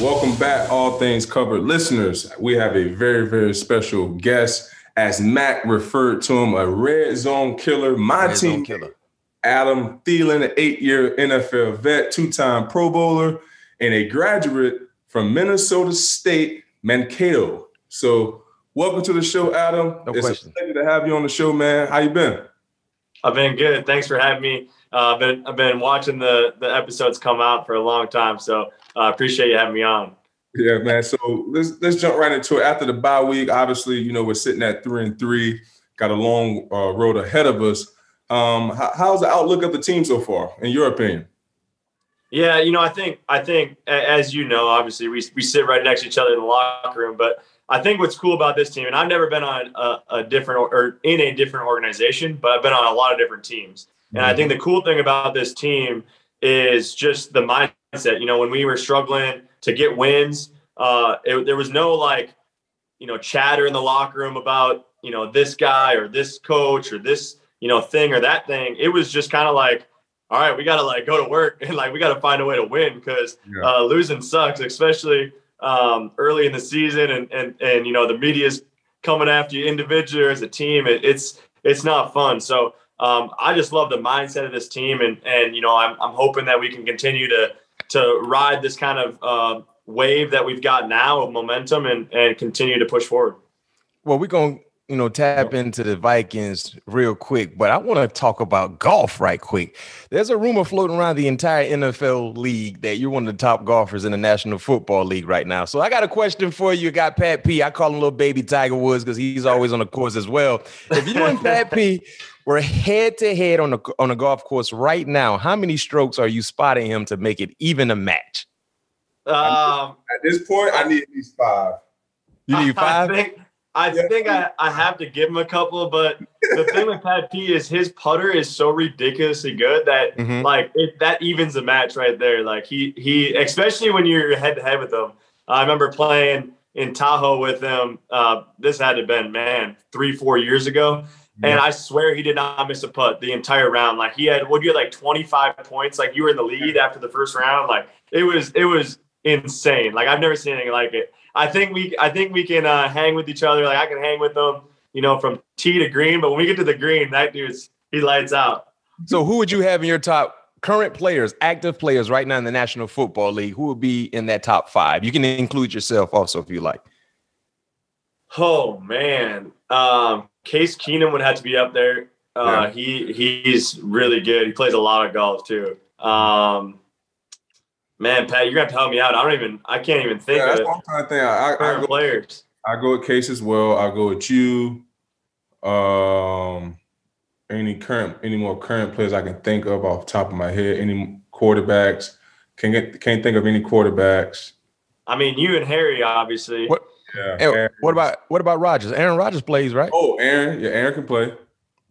Welcome back, All Things Covered listeners. We have a very, very special guest. As Mac referred to him, a red zone killer. My team, Adam Thielen, an 8-year NFL vet, 2-time Pro Bowler, and a graduate from Minnesota State, Mankato. So welcome to the show, Adam. It's a pleasure to have you on the show, man. How you been? I've been good. Thanks for having me. I've been watching the episodes come out for a long time, so I appreciate you having me on. Yeah, man. So let's jump right into it. After the bye week, obviously, we're sitting at 3-3, got a long road ahead of us. How's the outlook of the team so far, in your opinion? Yeah, I think as you know, obviously we sit right next to each other in the locker room, but I think what's cool about this team, and I've never been on a different or in a different organization, but I've been on a lot of different teams. And I think the cool thing about this team is just the mindset. When we were struggling to get wins, there was no chatter in the locker room about, this guy or this coach or this, thing or that thing. It was just kind of like, all right, we got to go to work and we got to find a way to win because losing sucks, especially early in the season. And the media's coming after you individually or as a team. It's not fun. So I just love the mindset of this team. And I'm hoping that we can continue to ride this kind of wave that we've got now of momentum and continue to push forward. Well, we're going to tap into the Vikings real quick, but I want to talk about golf right quick. There's a rumor floating around the entire NFL league that you're one of the top golfers in the National Football League right now. So I got a question for you. Got Pat P. I call him little baby Tiger Woods because he's always on the course as well. If you and Pat P were head-to-head on a golf course right now, how many strokes are you spotting him to make it even a match? At this point, I need at least 5. You need 5? I think I have to give him a couple, but the thing with Pat P is his putter is so ridiculously good that that evens the match right there. He especially when you're head-to-head with him. I remember playing in Tahoe with him. This had to have been, 3-4 years ago. And I swear he did not miss a putt the entire round. He had 25 points. You were in the lead after the first round. It was insane. I've never seen anything like it. I think we can hang with each other. I can hang with them, from tee to green. But when we get to the green, that he lights out. So who would you have in your top current players, active players right now in the National Football League? Who would be in that top 5? You can include yourself also if you like. Oh man. Case Keenum would have to be up there. He's really good. He plays a lot of golf too. Man, Pat, you're gonna have to help me out. I can't even think of it. That's one kind of thing. I go players. I go with Case as well. I go with you. Any more current players I can think of off the top of my head? Any quarterbacks? Can't think of any quarterbacks. You and Harry, obviously. What about Rodgers? Aaron Rodgers plays, right? Oh, Aaron. Yeah, Aaron can play.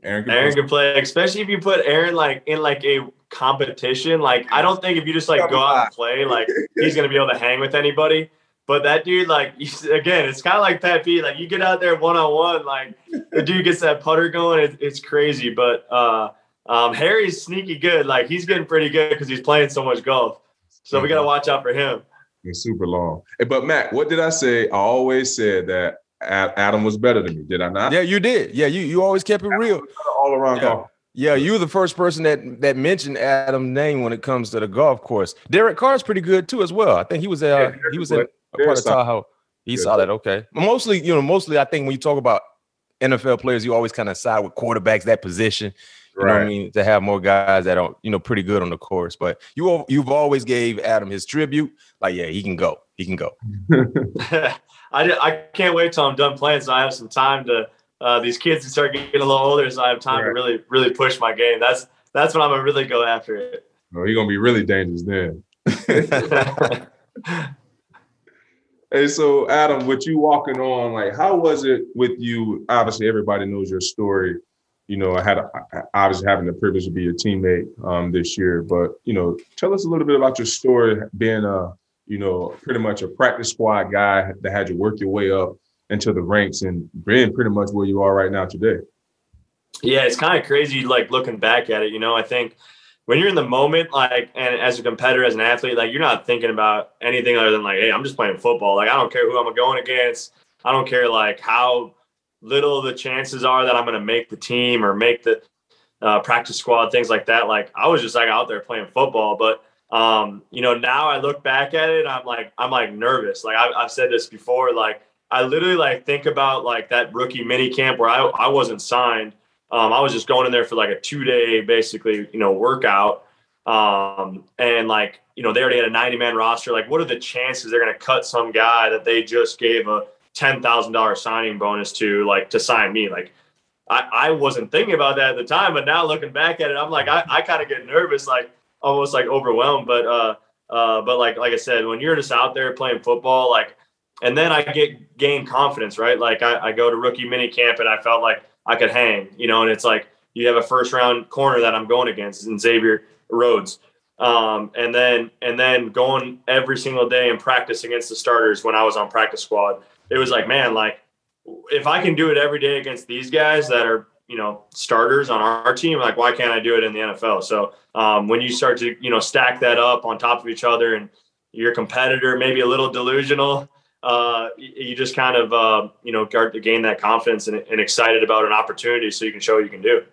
Aaron can play, especially if you put Aaron in a competition. I don't think if you just go out and play, he's gonna be able to hang with anybody. But that dude, again, it's kind of like Pat P. You get out there one-on-one, the dude gets that putter going. It's crazy. But Harry's sneaky good. He's getting pretty good because he's playing so much golf. So we got to watch out for him. It's super long. But Mac, what did I say? I always said that Adam was better than me. Did I not? Yeah, you did. Yeah, you always kept it real. All around golf. Yeah, you were the first person that mentioned Adam's name when it comes to the golf course. Derek Carr's pretty good too as well. I think he was in a part of Tahoe. He saw that. Okay. Mostly I think when you talk about NFL players, you always kind of side with quarterbacks, that position. You know what I mean? To have more guys that are, pretty good on the course. But you've always gave Adam his tribute. He can go. He can go. I can't wait till I'm done playing, so I have some time to these kids can start getting a little older, so I have time to really, really push my game. That's when I'm gonna really go after it. Oh, you're gonna be really dangerous then. Hey, so Adam, with you walking on, how was it with you? Obviously, everybody knows your story. I had obviously having the privilege to be your teammate this year, but tell us a little bit about your story, being pretty much a practice squad guy that had you work your way up into the ranks and being pretty much where you are right now today. Yeah, it's kind of crazy, looking back at it. I think when you're in the moment, like, and as a competitor, as an athlete, like, you're not thinking about anything other than like, hey, I'm just playing football. Like, I don't care who I'm going against. I don't care like how little the chances are that I'm going to make the team or make the practice squad, things like that. Like, I was just like out there playing football. But now I look back at it, I'm like nervous. Like I've said this before. Like, I literally like think about like that rookie mini camp where I wasn't signed. I was just going in there for like a 2-day, basically, workout. And like, they already had a 90-man roster. Like, what are the chances they're going to cut some guy that they just gave a $10,000 signing bonus to sign me? Like, I wasn't thinking about that at the time, but now looking back at it, I'm like, I kind of get nervous, like almost like overwhelmed. But like I said, when you're just out there playing football, like, and then I gain confidence, right? Like I go to rookie mini camp and I felt like I could hang, and it's like you have a first round corner that I'm going against in Xavier Rhodes. And then going every single day and practice against the starters when I was on practice squad. It was like, man, like if I can do it every day against these guys that are, starters on our team, like why can't I do it in the NFL? So when you start to, stack that up on top of each other and your competitor, maybe a little delusional, you just kind of, start to gain that confidence and excited about an opportunity so you can show what you can do.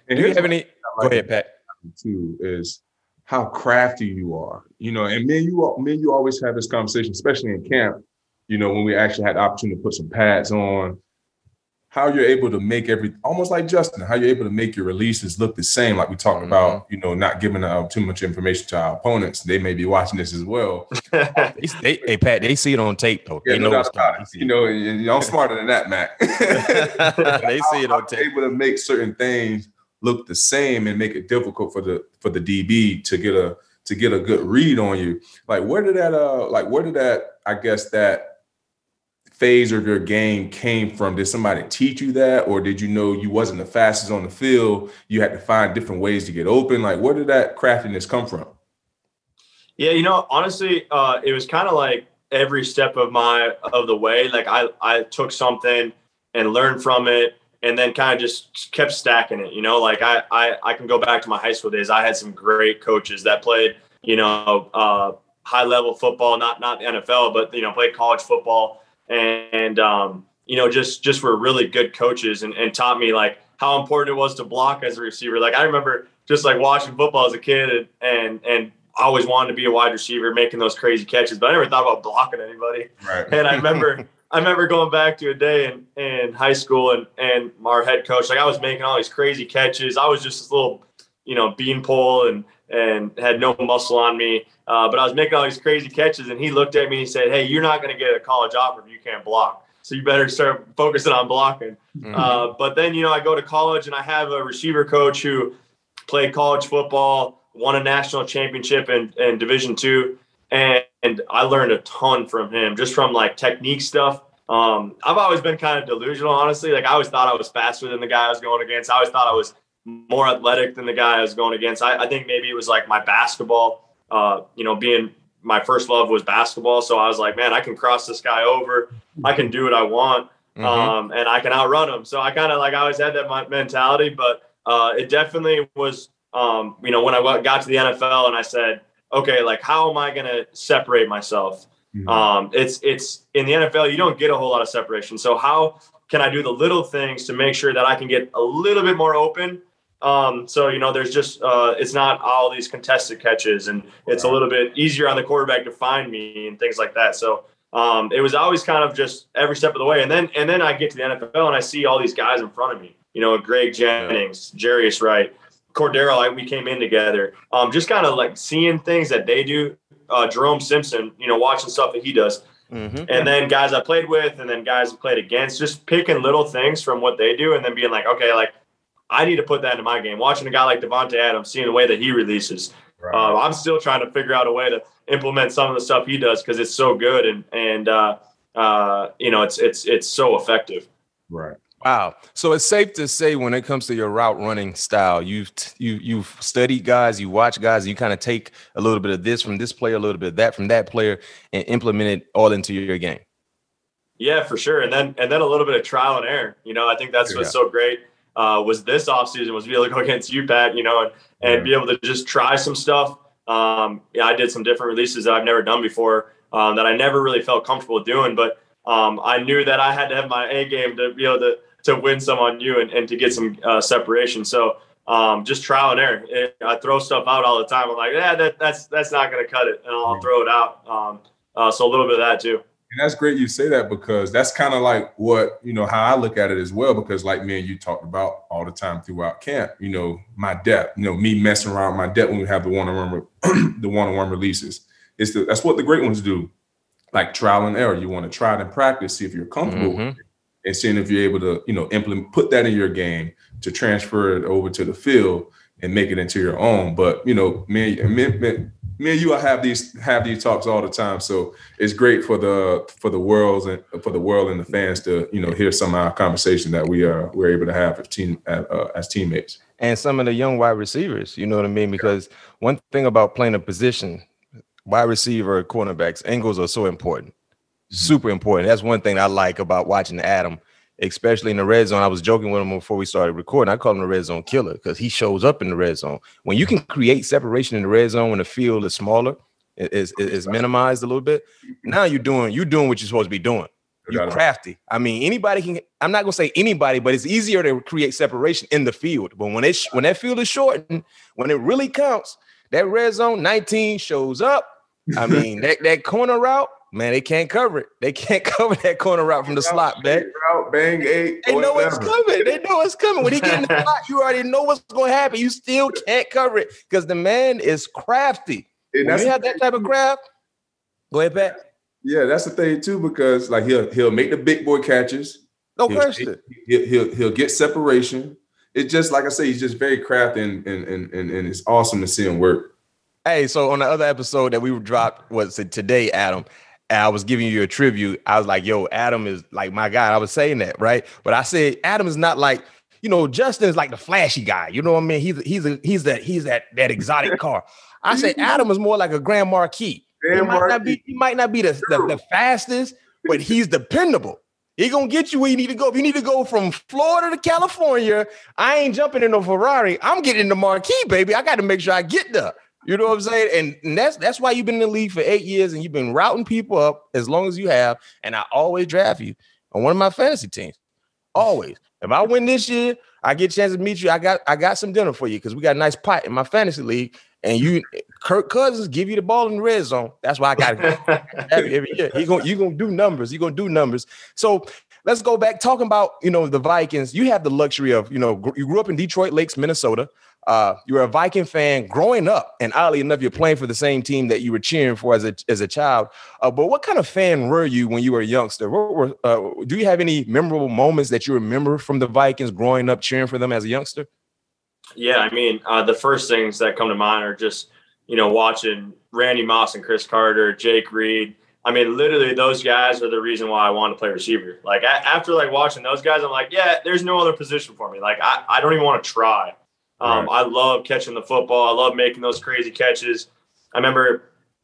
And do you have any? Go ahead, Pat. Too is how crafty you are, and me and you always have this conversation, especially in camp, when we actually had the opportunity to put some pads on, how you're able to make almost like Justin, how you're able to make your releases look the same. Like we talked about, not giving too much information to our opponents. They may be watching this as well. Hey, Pat, they see it on tape though. Yeah, they know it's about it. I'm smarter than that, Mac. They see it on tape. Able to make certain things look the same and make it difficult for the DB to get a good read on you. Like where did that I guess that phase of your game came from? Did somebody teach you that, or did you know you wasn't the fastest on the field? You had to find different ways to get open. Like where did that craftiness come from? Yeah, honestly, it was kind of like every step of the way. Like I took something and learned from it, and then kind of just kept stacking it. Like I can go back to my high school days. I had some great coaches that played, high level football, not the NFL, but played college football, and just were really good coaches and taught me like how important it was to block as a receiver. Like I remember just like watching football as a kid and I always wanted to be a wide receiver, making those crazy catches, but I never thought about blocking anybody. Right. And I remember going back to a day in high school and our head coach, like I was making all these crazy catches. I was just this little, beanpole and had no muscle on me. But I was making all these crazy catches, and he looked at me and he said, "Hey, you're not going to get a college offer if you can't block. So you better start focusing on blocking." Mm-hmm. But then, I go to college and I have a receiver coach who played college football, won a national championship in Division II. And I learned a ton from him, just from like technique stuff. I've always been kind of delusional, honestly. Like I always thought I was faster than the guy I was going against. I always thought I was more athletic than the guy I was going against. I think maybe it was like my basketball, being my first love was basketball. So I was like, man, I can cross this guy over. I can do what I want. Mm-hmm. And I can outrun him. So I kind of like, I always had that mentality, but it definitely was, when I got to the NFL and I said, okay, like how am I going to separate myself? Mm-hmm. It's in the NFL, you don't get a whole lot of separation. So how can I do the little things to make sure that I can get a little bit more open? So, there's just, it's not all these contested catches, and it's a little bit easier on the quarterback to find me and things like that. So, it was always kind of just every step of the way. And then I get to the NFL and I see all these guys in front of me, Greg Jennings, Jarius Wright, Cordero, we came in together, just kind of like seeing things that they do, Jerome Simpson, watching stuff that he does. Mm-hmm. And then guys I played with, and then guys I played against, just picking little things from what they do and then being like, okay, like I need to put that into my game. Watching a guy like Devontae Adams, seeing the way that he releases. Right. I'm still trying to figure out a way to implement some of the stuff he does because it's so good and it's so effective. Right. Wow. So it's safe to say when it comes to your route running style, you've studied guys, you watch guys, and you kind of take a little bit of this from this player, a little bit of that from that player, and implement it all into your game. Yeah, for sure. And then a little bit of trial and error. I think that's what's so great was this offseason, was be able to go against you, Pat, and be able to just try some stuff. I did some different releases that I've never done before that I never really felt comfortable doing, but I knew that I had to have my A game to be able to win some on you and to get some separation. So just trial and error. I throw stuff out all the time. I'm like, that's not going to cut it, and I'll throw it out. So a little bit of that too. And that's great you say that, because that's kind of like what, how I look at it as well, because like me and you talked about all the time throughout camp, my depth, me messing around with my depth when we have the one-on-one releases. That's what the great ones do. Like trial and error. You want to try it in practice, see if you're comfortable with it, and seeing if you're able to, put that in your game to transfer it over to the field and make it into your own. But, me and you have these talks all the time. So it's great for the world and the fans to, hear some of our conversation that we're able to have as teammates. And some of the young wide receivers, you know what I mean? Because one thing about playing a position, wide receiver, cornerbacks, angles are so important, super important. That's one thing I like about watching Adam, especially in the red zone. I was joking with him before we started recording. I call him the red zone killer because he shows up in the red zone. When you can create separation in the red zone when the field is smaller, is minimized a little bit. Now you're doing what you're supposed to be doing. You're crafty. I mean, anybody can. I'm not gonna say anybody, but it's easier to create separation in the field. But when that field is shortened, when it really counts, that red zone 19 shows up. I mean, that corner route. Man, they can't cover it. They can't cover that corner route from the slot, man. Bang, eight. They know it's coming. They know it's coming. When he get in the slot, you already know what's going to happen. You still can't cover it because the man is crafty. When you have that type of craft, go ahead, Pat. Yeah, that's the thing too, because like he'll make the big boy catches. No question. He'll get separation. It's just like I say, he's just very crafty, and it's awesome to see him work. Hey, so on the other episode that we dropped today, Adam. I was giving you a tribute. I was like, yo, Adam is like my guy. I was saying that, right? But I said Adam is not like, Justin is like the flashy guy. You know what I mean? He's that exotic car. I said Adam is more like a Grand Marquis. He might not be the fastest, but he's dependable. He gonna get you where you need to go. If you need to go from Florida to California, I ain't jumping in a Ferrari. I'm getting in the Marquis, baby. I got to make sure I get there. You know what I'm saying? And that's why you've been in the league for 8 years and you've been routing people up as long as you have. And I always draft you on one of my fantasy teams. Always. If I win this year, I get a chance to meet you. I got some dinner for you because we got a nice pot in my fantasy league. And Kirk Cousins give you the ball in the red zone. That's why I got to every year. You're gonna do numbers. You're gonna do numbers. So let's go back talking about the Vikings. You have the luxury of you grew up in Detroit Lakes, Minnesota. You were a Viking fan growing up, and oddly enough, you're playing for the same team that you were cheering for as a child. But what kind of fan were you when you were a youngster? Do you have any memorable moments that you remember from the Vikings growing up cheering for them as a youngster? Yeah, I mean, the first things that come to mind are just, watching Randy Moss and Chris Carter, Jake Reed. I mean, literally those guys are the reason why I wanted to play receiver. Like after watching those guys, I'm like, yeah, there's no other position for me. Like I don't even want to try. Right. I love catching the football. I love making those crazy catches. I remember,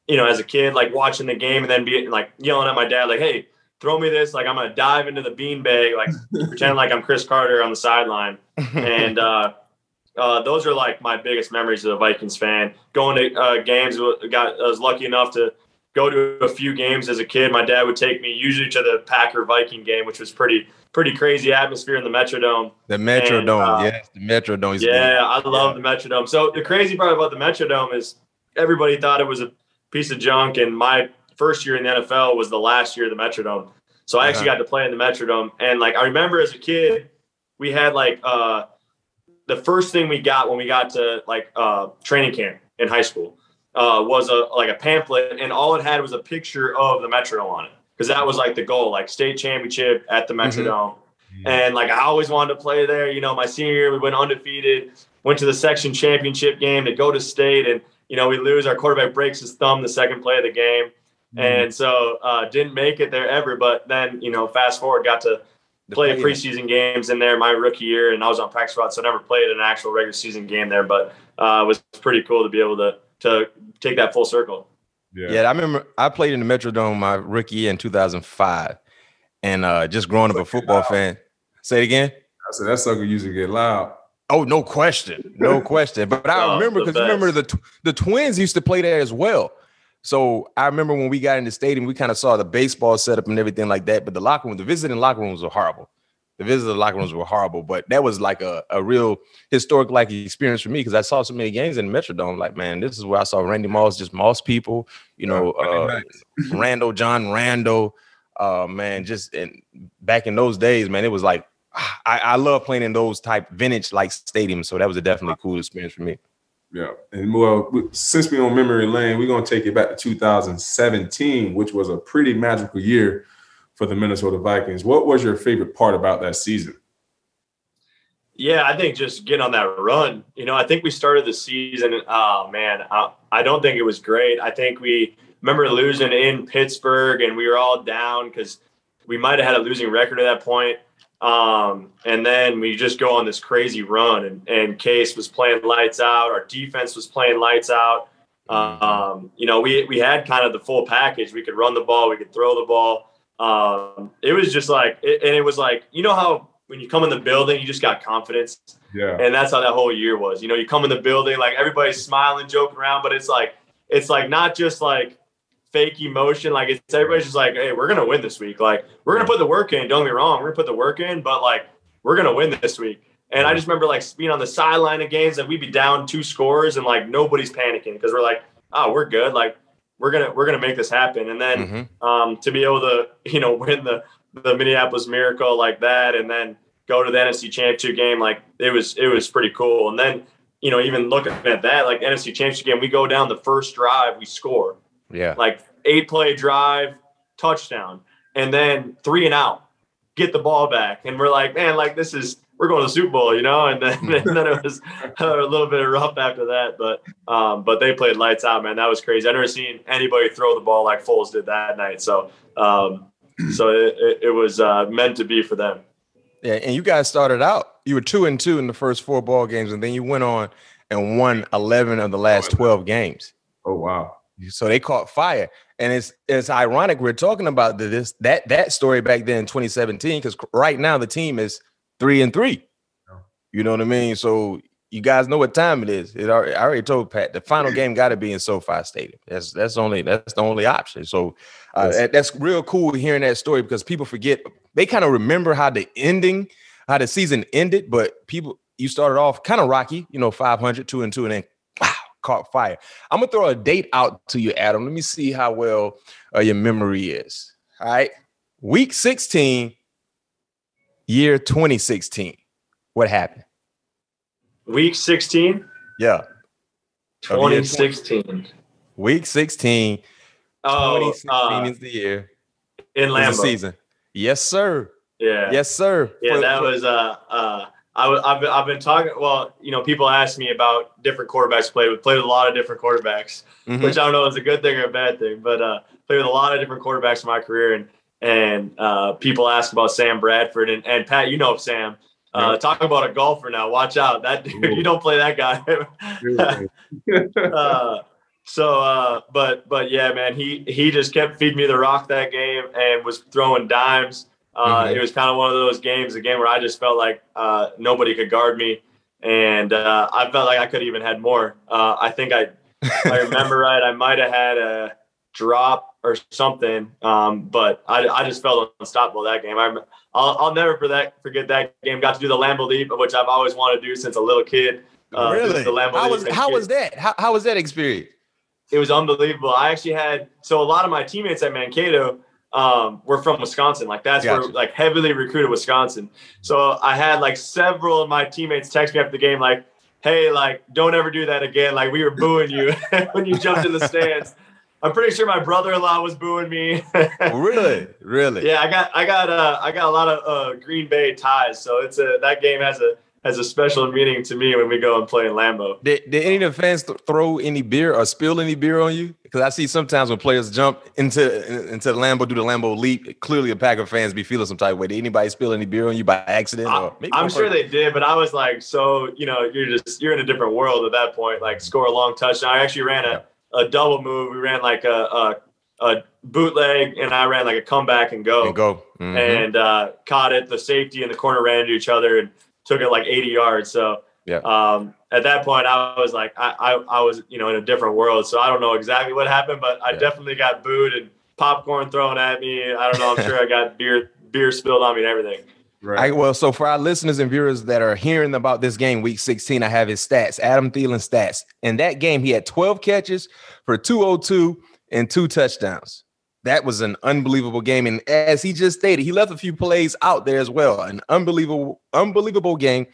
as a kid, watching the game and then being yelling at my dad, like, hey, throw me this. Like, I'm going to dive into the beanbag, pretend like I'm Chris Carter on the sideline. And those are my biggest memories as a Vikings fan. Going to games, I was lucky enough to go to a few games as a kid. My dad would take me usually to the Packer-Viking game, which was pretty crazy atmosphere in the Metrodome. The Metrodome, yes, the Metrodome. I love the Metrodome. So the crazy part about the Metrodome is everybody thought it was a piece of junk, and my first year in the NFL was the last year of the Metrodome. So I actually got to play in the Metrodome. And I remember as a kid, we had the first thing we got when we got to training camp in high school was a pamphlet, and all it had was a picture of the Metrodome on it. Because that was the goal, state championship at the Metrodome. Mm-hmm. And I always wanted to play there. My senior year, we went undefeated, went to the section championship game to go to state. And, we lose. Our quarterback breaks his thumb the second play of the game. Mm-hmm. And so didn't make it there ever. But then, fast forward, got to play preseason games in there my rookie year. And I was on practice squad, so I never played an actual regular season game there. But it was pretty cool to be able to take that full circle. Yeah, I remember I played in the Metrodome my rookie year in 2005, and just growing up a football fan. Say it again. I said that sucker used to get loud. Oh, no question. No question. But I remember, because remember the Twins used to play there as well. So I remember when we got in the stadium, we kind of saw the baseball setup and everything like that. But the locker room, the visiting locker rooms were horrible. The visiting locker rooms were horrible. But that was like a real historic like experience for me, because I saw so many games in the Metrodome. Like, man, this is where I saw Randy Moss, just Moss people, Randall, John Randall. Man, just back in those days, man, it was like, I love playing in those type vintage like stadiums. So that was a definitely cool experience for me. Yeah. And well, since we're on memory lane, we're going to take it back to 2017, which was a pretty magical year for the Minnesota Vikings. What was your favorite part about that season? Yeah, I think just getting on that run. I think we started the season. Oh, man, I don't think it was great. I think we remember losing in Pittsburgh, and we were all down because we might have had a losing record at that point. And then we just go on this crazy run, and Case was playing lights out. Our defense was playing lights out. We had kind of the full package. We could run the ball. We could throw the ball. It was just like, it was like, how when you come in the building, you just got confidence. Yeah. And that's how that whole year was. You come in the building, like everybody's smiling, joking around, but it's like not just like fake emotion. Like everybody's just like, hey, we're going to win this week. Like, we're going to put the work in. Don't get me wrong. We're going to put the work in, but like, we're going to win this week. And I just remember like being on the sideline of games and we'd be down 2 scores and like nobody's panicking because we're like, oh, we're good. Like we're going to make this happen. And then to be able to, win the Minneapolis Miracle like that, and then go to the NFC Championship game, like it was pretty cool. And then, even looking at that, like NFC Championship game, we go down the first drive, we score. Yeah. Like 8-play drive, touchdown, and then 3 and out, get the ball back. And we're like, man, like we're going to the Super Bowl, and then it was a little bit rough after that. But they played lights out, man. That was crazy. I've never seen anybody throw the ball like Foles did that night. So it was meant to be for them. Yeah, and you guys started out, you were 2-2 in the first 4 ball games, and then you went on and won 11 of the last 12 games. Oh, wow. So they caught fire. And it's ironic we're talking about that story back then in 2017, because right now the team is 3-3. You know what I mean? So you guys know what time it is. I already told Pat the final game got to be in SoFi Stadium. That's the only option. So that's real cool hearing that story, because people forget. They kind of remember how the season ended, but you started off kind of rocky, 500, 2-2, and then wow, caught fire. I'm gonna throw a date out to you, Adam. Let me see how well your memory is. All right, week 16, year 2016. What happened? Week 16? Yeah. 2016. Week 16. 2016 is the year. In Lambeau. The season. Yes, sir. Yeah. Yes, sir. Yeah, that was I've been talking. Well, people ask me about different quarterbacks played with a lot of different quarterbacks, which I don't know is a good thing or a bad thing, but played with a lot of different quarterbacks in my career, and people ask about Sam Bradford and Pat. Sam. Talk about a golfer now. Watch out, that dude. You don't play that guy. But yeah, man, he just kept feeding me the rock that game and was throwing dimes. It was kind of one of those games, a game where I just felt like nobody could guard me, and I felt like I could have even had more. I think if I remember right, I might have had a drop or something, but I just felt unstoppable that game. I'll never forget that game. Got to do the Lambeau Leap, which I've always wanted to do since a little kid. Really? How was that? How was that experience? It was unbelievable. I actually had a lot of my teammates at Mankato were from Wisconsin. Like that's where like heavily recruited Wisconsin. So I had like several of my teammates text me after the game like, hey, like don't ever do that again. Like we were booing you when you jumped in the stands. I'm pretty sure my brother-in-law was booing me. Really? Yeah, I got a lot of Green Bay ties, so that game has a special meaning to me when we go and play in Lambeau. Did any of the fans throw any beer or spill any beer on you? Because I see sometimes when players jump into the Lambeau, do the Lambeau Leap, clearly a pack of fans be feeling some type of way. Did anybody spill any beer on you by accident? I'm sure they did, but I was like, you're in a different world at that point. Like score a long touchdown. I actually ran a double move. We ran like a bootleg, and I ran like a comeback and go. and caught it. The safety and the corner ran into each other and took it like 80 yards. So at that point, I was like, I was, in a different world. So I don't know exactly what happened, but I definitely got booed and popcorn thrown at me. I don't know. I'm sure I got beer spilled on me and everything. Right. So for our listeners and viewers that are hearing about this game, week 16, I have his stats, Adam Thielen stats. In that game, he had 12 catches for 202 and 2 touchdowns. That was an unbelievable game. And as he just stated, he left a few plays out there as well. An unbelievable game.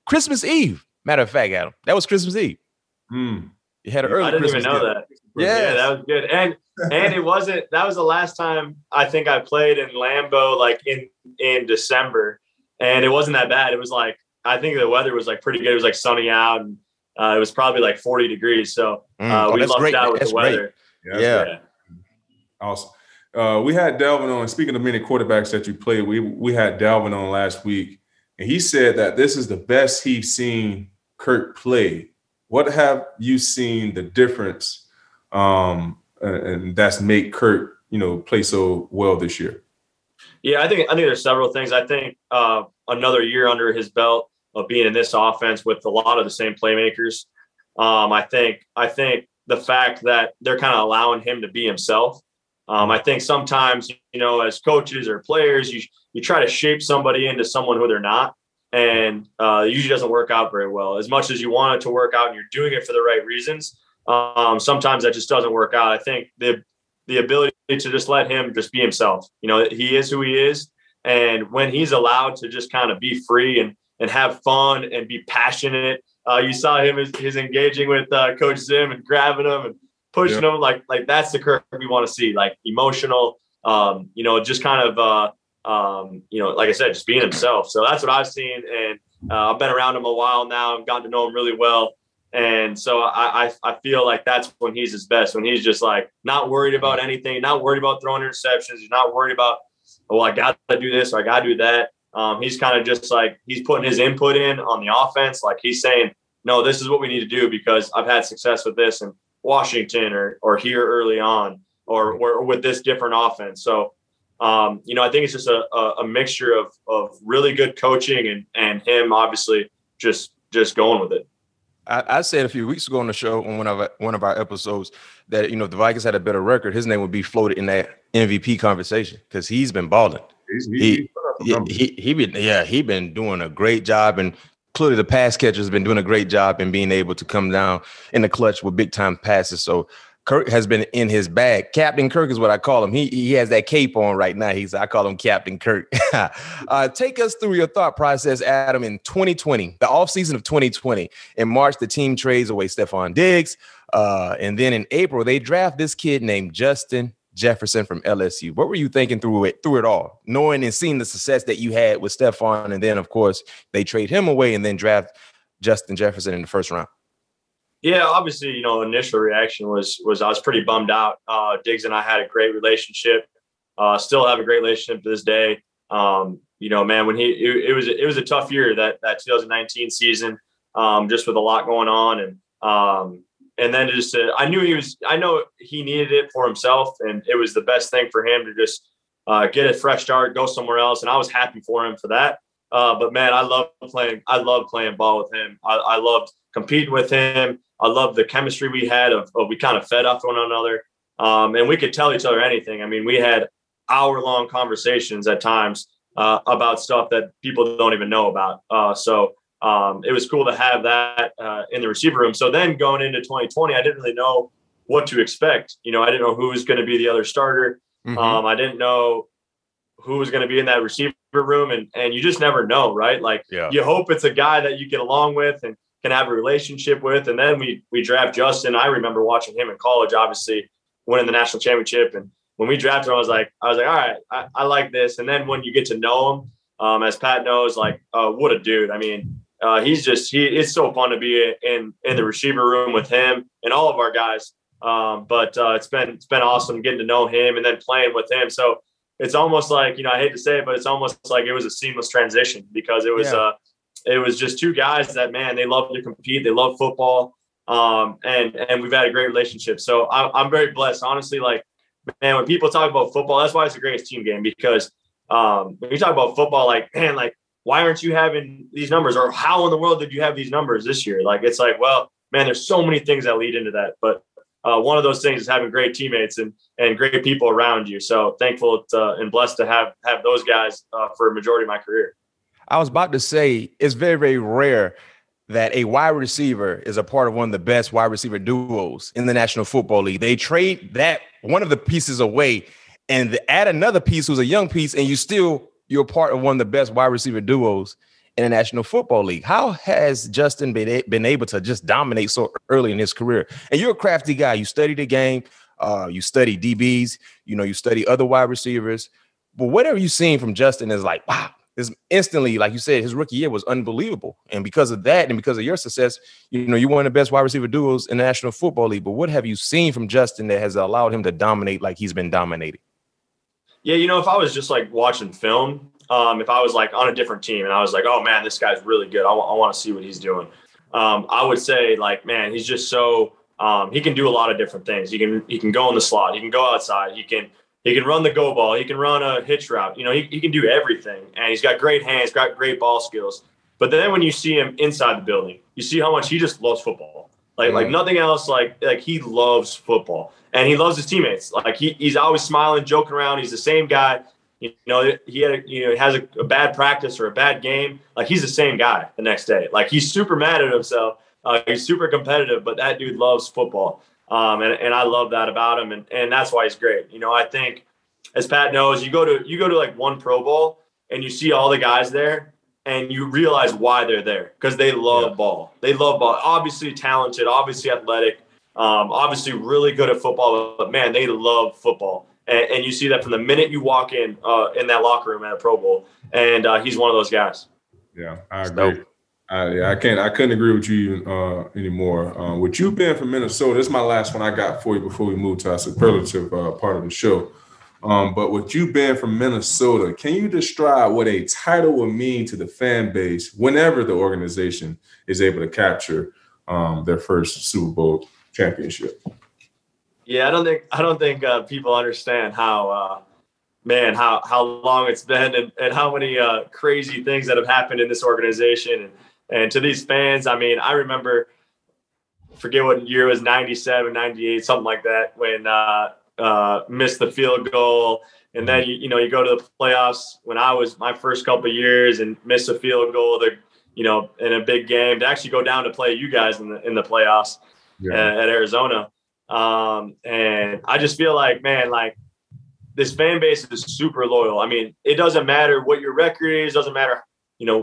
Christmas Eve, matter of fact, Adam, that was Christmas Eve. You had an early Christmas. I didn't even know that. Yeah, that was good. And it wasn't. That was the last time I think I played in Lambeau, like in December, and it wasn't that bad. It was like, I think the weather was like pretty good. It was like sunny out, and it was probably like 40 degrees. So we lucked out with the weather. Yeah. Awesome. We had Dalvin on. Speaking of many quarterbacks that you played, we had Dalvin on last week, and he said that this is the best he's seen Kirk play. What have you seen the difference, and that's made Kirk, play so well this year? Yeah, I think there's several things. I think another year under his belt of being in this offense with a lot of the same playmakers. I think the fact that they're kind of allowing him to be himself. I think sometimes, as coaches or players, you try to shape somebody into someone who they're not. And it usually doesn't work out very well. As much as you want it to work out and you're doing it for the right reasons, sometimes that just doesn't work out. I think the ability to just let him just be himself. He is who he is. And when he's allowed to just kind of be free and have fun and be passionate, you saw him his engaging with Coach Zim and grabbing him and pushing him like that's the Kirk we want to see, like emotional, just kind of like I said, just being himself. So that's what I've seen. And I've been around him a while now. I've gotten to know him really well. And so I feel like that's when he's his best, when he's just like not worried about anything, not worried about throwing interceptions. He's not worried about, I got to do this or I got to do that. He's kind of just like, he's putting his input in on the offense. Like he's saying, no, this is what we need to do because I've had success with this in Washington or here early on or with this different offense. So, I think it's just a mixture of really good coaching and him obviously just going with it. I said a few weeks ago on the show on one of our episodes that, if the Vikings had a better record, his name would be floated in that MVP conversation because he's been balling. He been doing a great job, and clearly the pass catcher has been doing a great job in being able to come down in the clutch with big time passes. So Kirk has been in his bag. Captain Kirk is what I call him. He has that cape on right now. I call him Captain Kirk. Take us through your thought process, Adam, in 2020, the offseason of 2020. In March, the team trades away Stefon Diggs. And then in April, they draft this kid named Justin Jefferson from LSU. What were you thinking through it all, knowing and seeing the success that you had with Stefon? And then, of course, they trade him away and then draft Justin Jefferson in the first round. Yeah, obviously, initial reaction was I was pretty bummed out. Diggs and I had a great relationship, still have a great relationship to this day. Man, when it was a tough year, that 2019 season, just with a lot going on. And then I know he needed it for himself, and it was the best thing for him to just get a fresh start, go somewhere else. And I was happy for him for that. But man, I love playing ball with him. I loved competing with him. I love the chemistry we had of we kind of fed off one another. And we could tell each other anything. I mean, we had hour-long conversations at times about stuff that people don't even know about. So it was cool to have that in the receiver room. So then going into 2020, I didn't really know what to expect. I didn't know who was going to be the other starter. Mm-hmm. I didn't know who was going to be in that receiver room. And you just never know, right? Like you hope it's a guy that you get along with and can have a relationship with. And then we draft Justin. I remember watching him in college, obviously winning the national championship. And when we drafted him, I was like, all right, I like this. And then when you get to know him, as Pat knows, like, what a dude. I mean, it's so fun to be in the receiver room with him and all of our guys. But it's been awesome getting to know him and then playing with him. So it's almost like, I hate to say it, but it's almost like it was a seamless transition because it was just two guys that, man, they love to compete. They love football. And we've had a great relationship. So I'm very blessed, honestly. Like, man, when people talk about football, that's why it's the greatest team game, because When you talk about football, like, man, like, why aren't you having these numbers, or how in the world did you have these numbers this year? Like, it's like, well, man, there's so many things that lead into that. But one of those things is having great teammates and great people around you. So thankful and blessed to have those guys for a majority of my career. I was about to say, it's very, very rare that a wide receiver is a part of one of the best wide receiver duos in the National Football League. They trade that one of the pieces away and add another piece who's a young piece, and you're part of one of the best wide receiver duos in the National Football League. How has Justin been able to just dominate so early in his career? And you're a crafty guy. You study the game. You study DBs. You study other wide receivers. But whatever you've seen from Justin is like, wow. Is instantly, like you said, his rookie year was unbelievable. And because of that and because of your success, you're one of the best wide receiver duos in the National Football League. But what have you seen from Justin that has allowed him to dominate like he's been dominating? Yeah, if I was just like watching film, if I was like on a different team and I was like, oh, man, this guy's really good. I want to see what he's doing. I would say, like, man, he's just so he can do a lot of different things. He can go in the slot. He can go outside. He can run the go ball. He can run a hitch route. He can do everything. And he's got great hands, got great ball skills. But then when you see him inside the building, you see how much he just loves football. Like nothing else. Like he loves football. And he loves his teammates. Like he's always smiling, joking around. He's the same guy. He has a bad practice or a bad game. Like he's the same guy the next day. Like he's super mad at himself. He's super competitive, but that dude loves football. And I love that about him, and that's why he's great. I think, as Pat knows, you go to like one Pro Bowl and you see all the guys there, and you realize why they're there, because they love ball. They love ball. Obviously talented, obviously athletic, obviously really good at football. But man, they love football, and you see that from the minute you walk in that locker room at a Pro Bowl. And he's one of those guys. Yeah, I agree. I couldn't agree with you anymore. With you being from Minnesota, this is my last one I got for you before we move to our superlative part of the show. But with you being from Minnesota, can you describe what a title would mean to the fan base whenever the organization is able to capture their first Super Bowl championship? Yeah, I don't think people understand how long it's been and how many crazy things that have happened in this organization. And to these fans, I mean, I remember, forget what year it was, 97, 98, something like that, when missed the field goal. And then, you go to the playoffs when I was my first couple of years and missed a field goal, in a big game, to actually go down to play you guys in the playoffs at Arizona. And I just feel like, man, like this fan base is super loyal. I mean, it doesn't matter what your record is, doesn't matter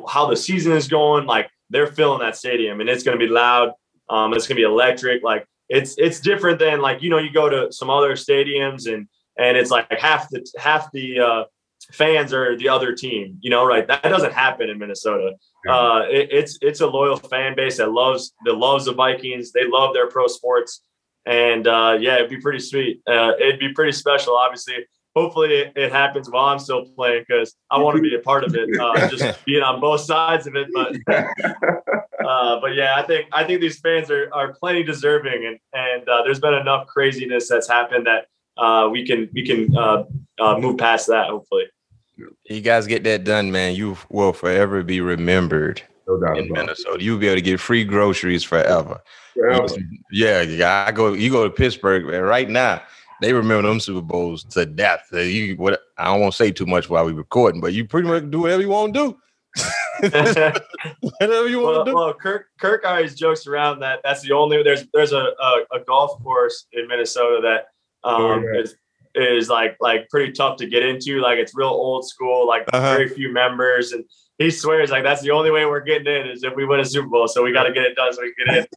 how the season is going. Like, they're filling that stadium, and it's going to be loud. It's going to be electric. Like it's different than like, you go to some other stadiums and it's like half the fans are the other team, right? That doesn't happen in Minnesota. It's a loyal fan base that loves the Vikings. They love their pro sports. And it'd be pretty sweet. It'd be pretty special, obviously. Hopefully it happens while I'm still playing, because I want to be a part of it, just being on both sides of it. But yeah, I think these fans are plenty deserving, and there's been enough craziness that's happened that we can move past that, hopefully. You guys get that done, man. You will forever be remembered in Minnesota. You'll be able to get free groceries forever. Yeah. You go to Pittsburgh, man, right now. They remember them Super Bowls to death. I don't want to say too much while we're recording, but you pretty much do whatever you want to do. Whatever you want to do. Well, Kirk always jokes around that that's the only. There's a golf course in Minnesota that is like pretty tough to get into. Like, it's real old school, like very few members, and he swears like that's the only way we're getting in is if we win a Super Bowl. So we got to get it done so we can get in.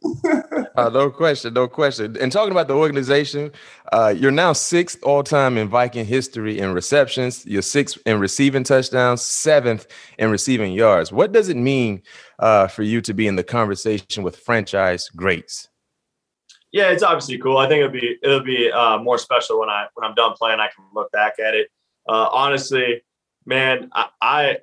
No question. And talking about the organization, you're now 6th all-time in Viking history in receptions. You're 6th in receiving touchdowns, 7th in receiving yards. What does it mean for you to be in the conversation with franchise greats? Yeah, it's obviously cool. I think it'll be more special when I'm done playing. I can look back at it. Honestly, man, I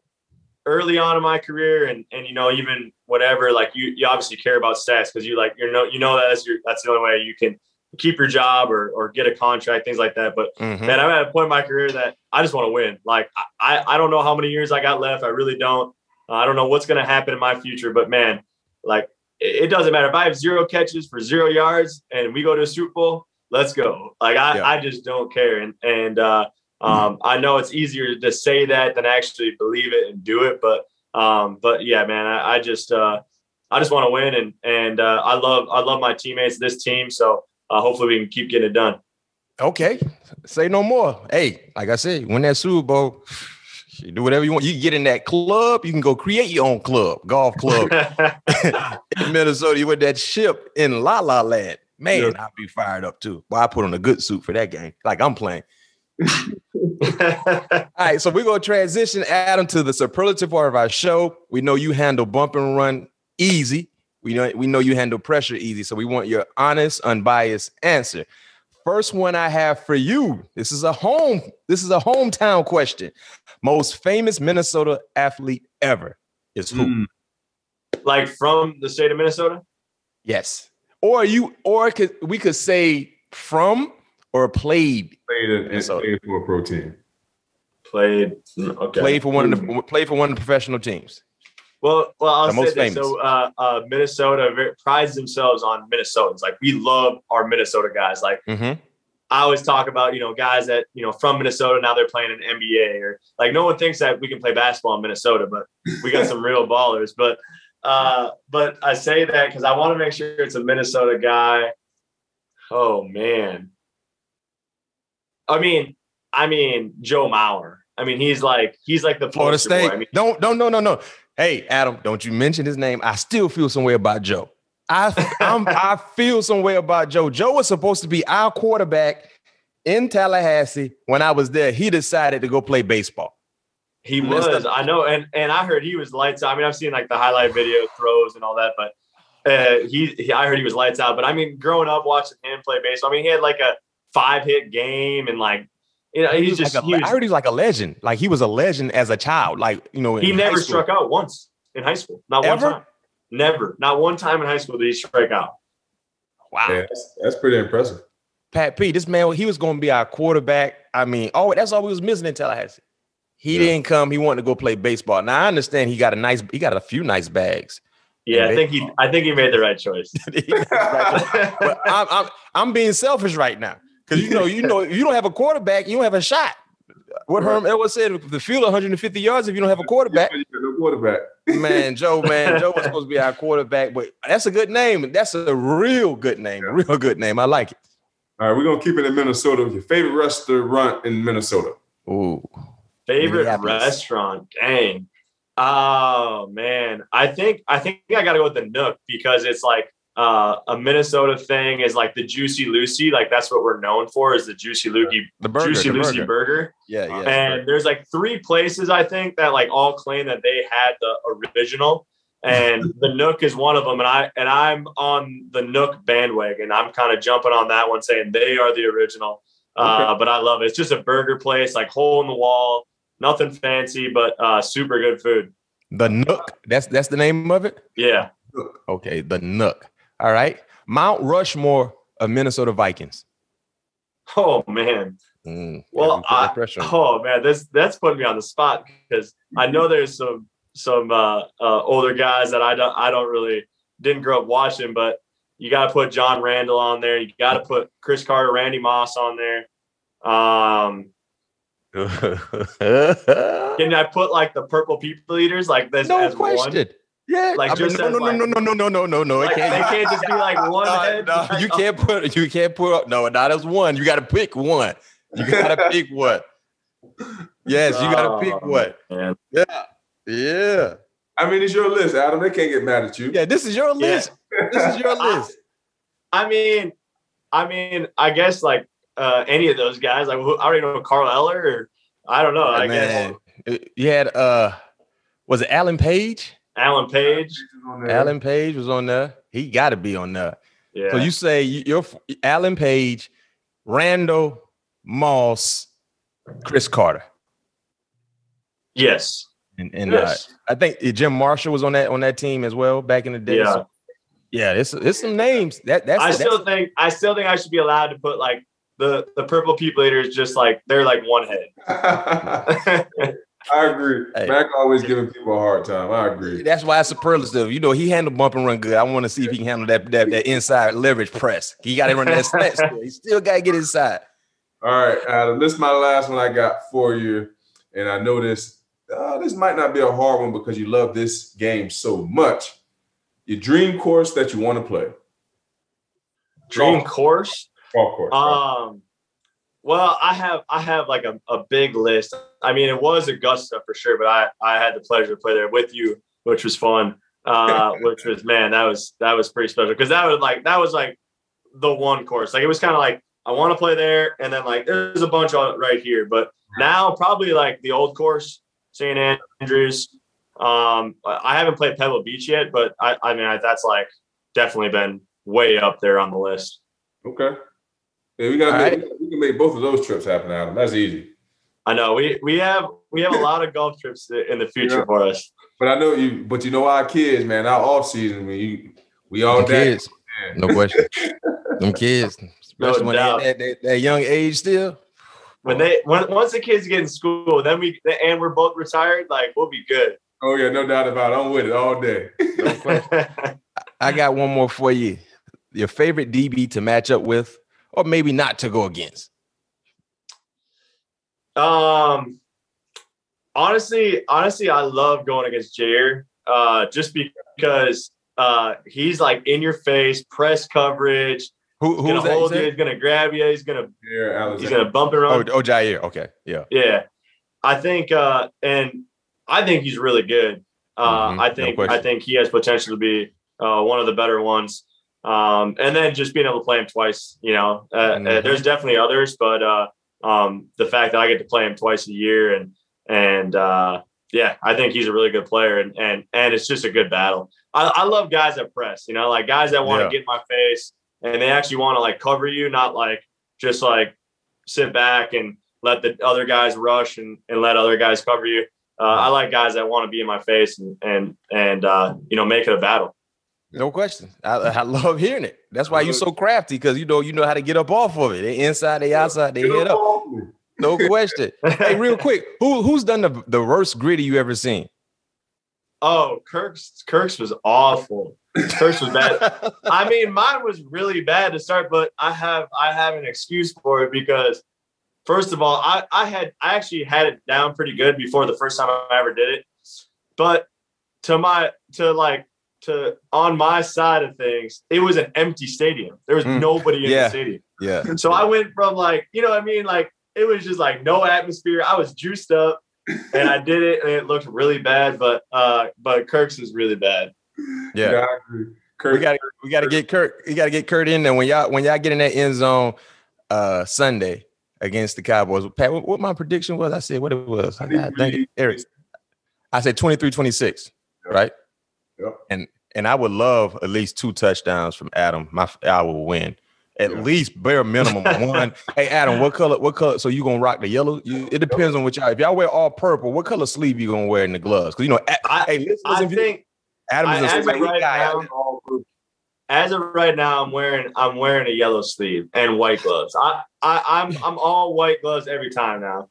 early on in my career and even whatever, like you obviously care about stats because you know that that's the only way you can keep your job or get a contract, things like that. But man, I'm at a point in my career that I just want to win. Like I don't know how many years I got left. I really don't. I don't know what's going to happen in my future, but man, like it doesn't matter if I have 0 catches for 0 yards and we go to a Super Bowl, let's go. Like I just don't care. And I know it's easier to say that than actually believe it and do it. But yeah, man, I just want to win. And I love my teammates, this team. So hopefully we can keep getting it done. Okay. Say no more. Hey, like I said, win that Super Bowl, you do whatever you want. You can get in that club. You can go create your own club, golf club in Minnesota. You with that ship in La La Land. Man, I'll be fired up too. Well, I put on a good suit for that game. Like I'm playing. All right, so we're going to transition, Adam, to the superlative part of our show. We know you handle bump and run easy. We know you handle pressure easy. So we want your honest, unbiased answer. First one I have for you. This is a hometown question. Most famous Minnesota athlete ever is who? Like from the state of Minnesota? Yes. We could say from or played for a pro team. Played for one of the professional teams. Well, I'll say this. So Minnesota prides themselves on Minnesotans. Like we love our Minnesota guys. Like I always talk about, guys that, from Minnesota, now they're playing in NBA or like no one thinks that we can play basketball in Minnesota, but we got some real ballers. But I say that because I want to make sure it's a Minnesota guy. Oh man. I mean, Joe Mauer. I mean, he's like the Florida State. Boy. I mean, no. Hey, Adam, don't you mention his name. I still feel some way about Joe. I feel some way about Joe. Joe was supposed to be our quarterback in Tallahassee. When I was there, he decided to go play baseball. He was, I know, and I heard he was lights out. I mean, I've seen like the highlight video throws and all that, but I heard he was lights out. But I mean, growing up watching him play baseball, I mean, he had like a 5-hit game and like. I heard he's like a legend. Like he was a legend as a child. Like, he never struck out once in high school. Not one time. Never. Not one time in high school did he strike out. Wow. Yeah, that's pretty impressive. Pat P, this man, he was going to be our quarterback. I mean, that's all we was missing in Tallahassee. He didn't come. He wanted to go play baseball. Now I understand he got a few nice bags. Yeah, I think he made the right choice. But I'm being selfish right now. Because you don't have a quarterback, you don't have a shot. What Herm Edwards said, the field 150 yards if you don't have a quarterback. No quarterback. Joe was supposed to be our quarterback, but that's a good name. That's a real good name. Real good name. I like it. All right, we're gonna keep it in Minnesota. Your favorite restaurant in Minnesota? Ooh. Favorite restaurant. Dang. Oh man. I think I gotta go with the Nook because it's like a Minnesota thing is like the Juicy Lucy, like that's what we're known for is the Juicy Lucy burger. Yeah. And there's like 3 places I think that like all claim that they had the original, and the Nook is one of them. And I'm on the Nook bandwagon. I'm kind of jumping on that one, saying they are the original. But I love it. It's just a burger place, like hole in the wall, nothing fancy, but super good food. The Nook. That's the name of it. Yeah. Okay, the Nook. All right. Mount Rushmore of Minnesota Vikings. Oh man. Well, that's putting me on the spot because I know there's some older guys that I didn't grow up watching, but you got to put John Randall on there. You got to put Chris Carter, Randy Moss on there. Can I put like the Purple People Eaters like this? No as question. One? Yeah, like no. Like, they can't just be like one head. No, you can't put. No, not as one. You got to pick one. You got to pick one. Yes, you got to pick one. Man. Yeah. I mean, it's your list, Adam. They can't get mad at you. Yeah, this is your list. This is your list. I mean, I guess like any of those guys. Like I already know Carl Eller, or I don't know. I guess you had was it Alan Page? Alan Page. Alan Page was on there. He got to be on there. Yeah. So you say you're Alan Page, Randall, Moss, Chris Carter. Yes. And yes. I think Jim Marshall was on that team as well back in the day. Yeah. So, Yeah, it's some names. I still think I should be allowed to put like the purple people eaters just like they're like one head. I agree. Hey. Mac always giving people a hard time. I agree. That's why it's superlative. You know, he handled bump and run good. I want to see if he can handle that inside leverage press. He got to run that snatch. He still got to get inside. All right, Adam. This is my last one I got for you, and I know this might not be a hard one because you love this game so much. Your dream course that you want to play. Dream course? Golf course. Well, I have like a big list. I mean, it was Augusta for sure, but I had the pleasure to play there with you, which was fun. Which was, man, that was pretty special because that was like the one course. Like it was kind of like I want to play there, and then like there's a bunch right here. But now probably like the old course, St. Andrews. I haven't played Pebble Beach yet, but I mean that's like definitely been way up there on the list. Okay. Yeah, we can make both of those trips happen, Adam. That's easy. I know we have a lot of golf trips in the future for us. But I know you. But you know our kids, man. Our off season, we all kids. No question. Them kids, especially when they're that young age still. Once the kids get in school, then we're both retired. Like we'll be good. Oh yeah, no doubt about it. I'm with it all day. No question. I got one more for you. Your favorite DB to match up with, or maybe not to go against? Honestly, I love going against Jair, just because he's like in your face, press coverage. Who's gonna hold you? He's gonna grab you. He's gonna bump it around. Oh, Jair. Okay, yeah. I think, and I think he's really good. I think he has potential to be one of the better ones. And then just being able to play him twice, there's definitely others, but the fact that I get to play him twice a year and I think he's a really good player and it's just a good battle. I love guys that press, like guys that want to get in my face and they actually want to like cover you, not like just like sit back and let the other guys rush and let other guys cover you. I like guys that want to be in my face and make it a battle. No question. I love hearing it. That's why you're so crafty, because you know how to get up off of it. They inside, they outside, they head up. No question. Hey, real quick, who's done the worst Griddy you ever seen? Oh, Kirk's was awful. Kirk's was bad. I mean, mine was really bad to start, but I have an excuse for it because, first of all, I actually had it down pretty good before the first time I ever did it, but on my side of things, it was an empty stadium. There was nobody in the stadium. Yeah. So I went from like, you know what I mean? Like it was just like no atmosphere. I was juiced up and I did it and it looked really bad, but Kirk's was really bad. Yeah. Kirk, we gotta get Kirk. You gotta get Kurt in there when y'all get in that end zone Sunday against the Cowboys. Pat, what my prediction was? I said what it was. I think Eric. I said 23-26, right? Yep. And I would love at least 2 touchdowns from Adam. I will win. At least bare minimum one. Hey Adam, what color? So you gonna rock the yellow? It depends on what y'all. If y'all wear all purple, what color sleeve you gonna wear in the gloves? Because I think Adam is a white guy. As of right now, I'm wearing a yellow sleeve and white gloves. I'm all white gloves every time now.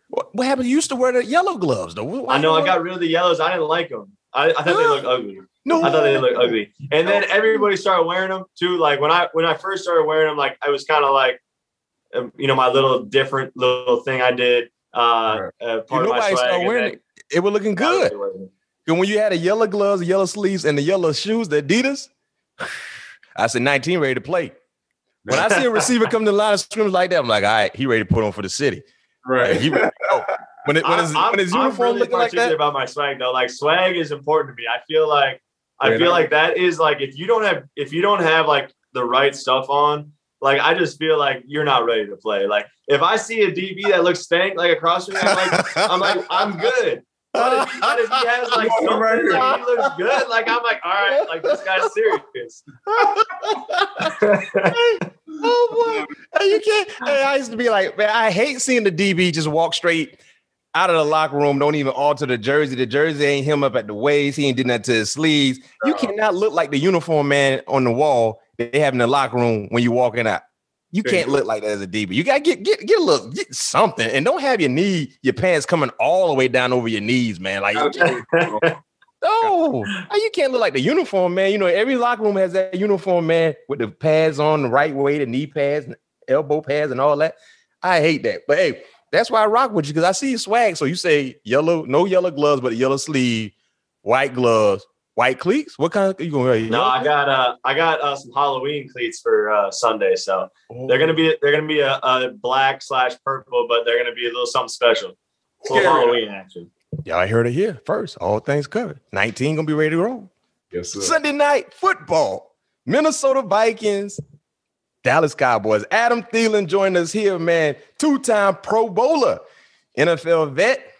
What happened? You used to wear the yellow gloves though. I know. I got rid of the yellows. I didn't like them. I thought they looked ugly. No, I thought they looked ugly. And then everybody started wearing them too. Like when I first started wearing them, like I was kind of like, my little different little thing I did. Part of my swag. Wearing it. It was looking good. And when you had the yellow gloves, the yellow sleeves, and the yellow shoes, the Adidas, I said 19 ready to play. When I see a receiver come to the line of scrimmage like that, I'm like, all right, he ready to put on for the city. Right. He ready to go. When his uniform really looking like that, about my swag though, like swag is important to me. I feel like that is like if you don't have like the right stuff on, like I just feel like you're not ready to play. Like if I see a DB that looks stank like across from me, I'm good. But if he has like something like he looks good, like I'm like, all right, like this guy's serious. Oh boy, you can't. Hey, I used to be like, man, I hate seeing the DB just walk straight out of the locker room, don't even alter the jersey. The jersey ain't him up at the waist. He ain't did nothing to his sleeves. You cannot look like the uniform man on the wall they have in the locker room when you're walking out. You can't look like that as a DB. You gotta get a look, get something, and don't have your pants coming all the way down over your knees, man. Like, you can't look like the uniform man. You know, every locker room has that uniform man with the pads on the right way, the knee pads, elbow pads, and all that. I hate that, but hey, that's why I rock with you because I see you swag. So you say yellow, no yellow gloves, but a yellow sleeve, white gloves. White cleats? What kind of you gonna wear? No, I got some Halloween cleats for Sunday. So they're gonna be a black/purple, but they're gonna be a little something special. A little Halloween action. Y'all heard it here first. All things covered. 19 gonna be ready to roll. Yes, sir. Sunday night football. Minnesota Vikings, Dallas Cowboys. Adam Thielen joined us here, man. 2-time Pro Bowler, NFL vet,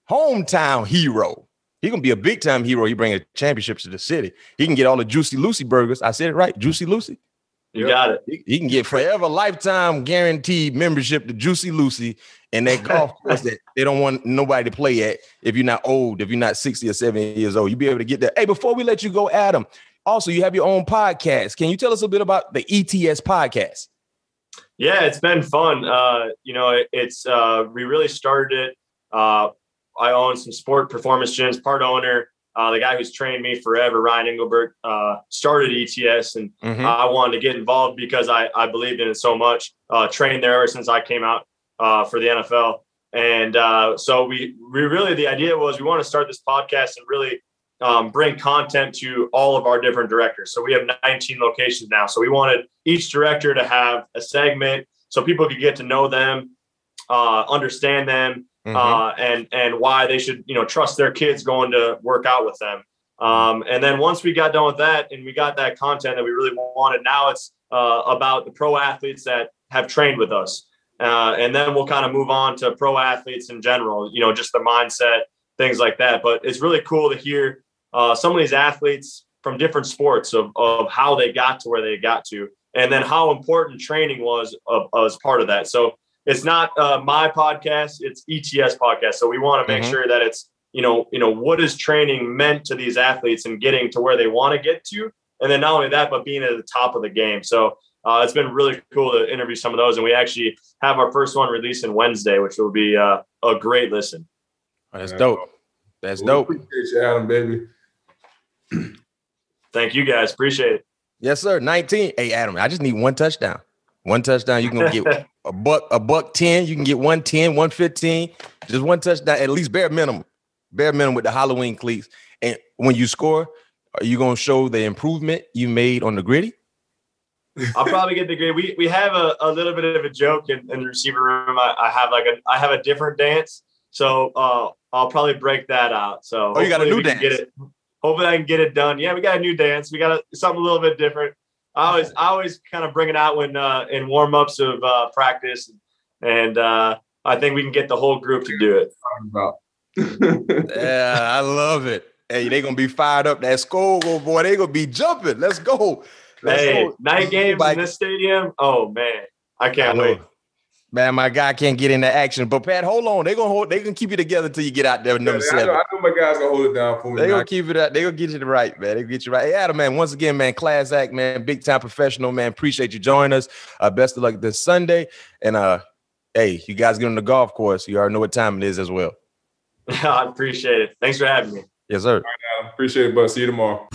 hometown hero. He gonna be a big time hero. He bring a championship to the city. He can get all the Juicy Lucy burgers. I said it right, Juicy Lucy. You got it. He can get forever lifetime guaranteed membership to Juicy Lucy and that golf course that they don't want nobody to play at if you're not old, if you're not 60 or 70 years old. You'll be able to get there. Hey, before we let you go, Adam, also you have your own podcast. Can you tell us a bit about the ETS podcast? Yeah, it's been fun. It's we really started it. I own some sport performance gyms, part owner. The guy who's trained me forever, Ryan Engelbert, started ETS, and I wanted to get involved because I believed in it so much. Trained there ever since I came out for the NFL. And so we really, the idea was we want to start this podcast and really bring content to all of our different directors. So we have 19 locations now. So we wanted each director to have a segment so people could get to know them, understand them, and why they should, trust their kids going to work out with them. And then once we got done with that and we got that content that we really wanted, now it's about the pro athletes that have trained with us. And then we'll kind of move on to pro athletes in general, just the mindset, things like that. But it's really cool to hear some of these athletes from different sports of how they got to where they got to, and then how important training was as part of that. So it's not my podcast, it's ETS podcast. So we want to make sure that it's, what is training meant to these athletes and getting to where they want to get to. And then not only that, but being at the top of the game. So it's been really cool to interview some of those. And we actually have our first one releasing Wednesday, which will be a great listen. That's dope. That's dope. Appreciate you, Adam, baby. Thank you guys. Appreciate it. Yes, sir. 19. Hey, Adam, I just need one touchdown. One touchdown. You can get a buck 10. You can get 110, 115. Just one touchdown, at least bare minimum with the Halloween cleats. And when you score, are you going to show the improvement you made on the Griddy? I'll probably get the Griddy. We have a little bit of a joke in the receiver room. I have a different dance. So I'll probably break that out. So you got a new dance. Hopefully I can get it done. Yeah, we got a new dance. We got something a little bit different. I always kind of bring it out when in warm-ups of practice, and I think we can get the whole group to do it. Yeah, I love it. Hey, they're gonna be fired up. That SKOL, boy, they're gonna be jumping. Let's go. Night games in this stadium. Oh man, I can't wait. Man, my guy can't get into action. But Pat, hold on. They can keep you together until you get out there with number 7. I know my guys gonna hold it down for me. They gonna keep it up. They gonna get you right, man. They gonna get you right. Hey, Adam, man, once again, man, class act, man, big time professional, man. Appreciate you joining us. Best of luck this Sunday. And hey, you guys get on the golf course. You already know what time it is as well. I appreciate it. Thanks for having me. Yes, sir. All right, Adam. Appreciate it, bud. See you tomorrow.